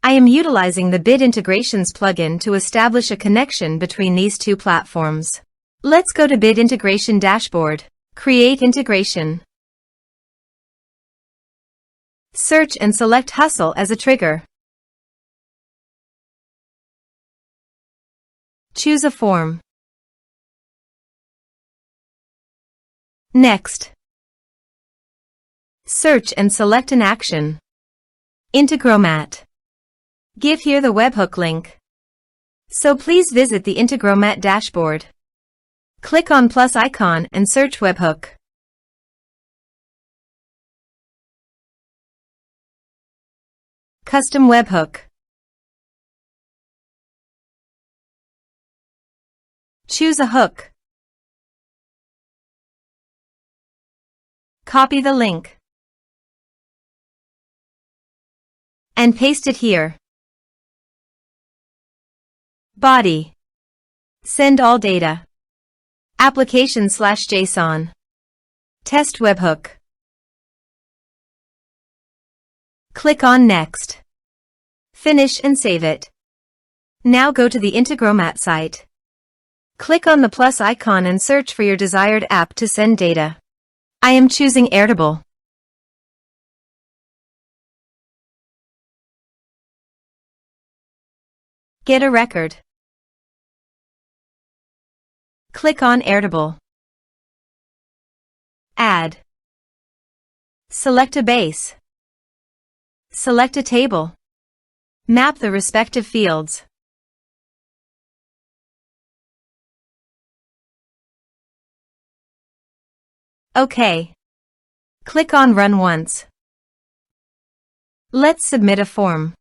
I am utilizing the Bit Integrations plugin to establish a connection between these two platforms. Let's go to Bit Integration Dashboard. Create integration. Search and select Hustle as a trigger. Choose a form. Next. Search and select an action. Integromat. Give here the webhook link. So please visit the Integromat dashboard. Click on plus icon and search webhook. Custom webhook. Choose a hook. Copy the link and paste it here. Body. Send all data. Application/JSON. Test webhook. Click on Next. Finish and save it. Now go to the Integromat site. Click on the plus icon and search for your desired app to send data. I am choosing Airtable. Get a record. Click on Airtable. Add. Select a base. Select a table. Map the respective fields. OK. Click on Run once. Let's submit a form.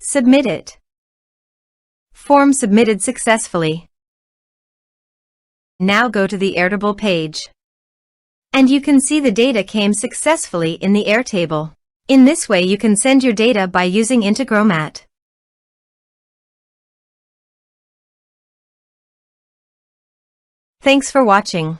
Submit it. Form submitted successfully. Now go to the Airtable page. And you can see the data came successfully in the Airtable. In this way you can send your data by using Integromat. Thanks for watching.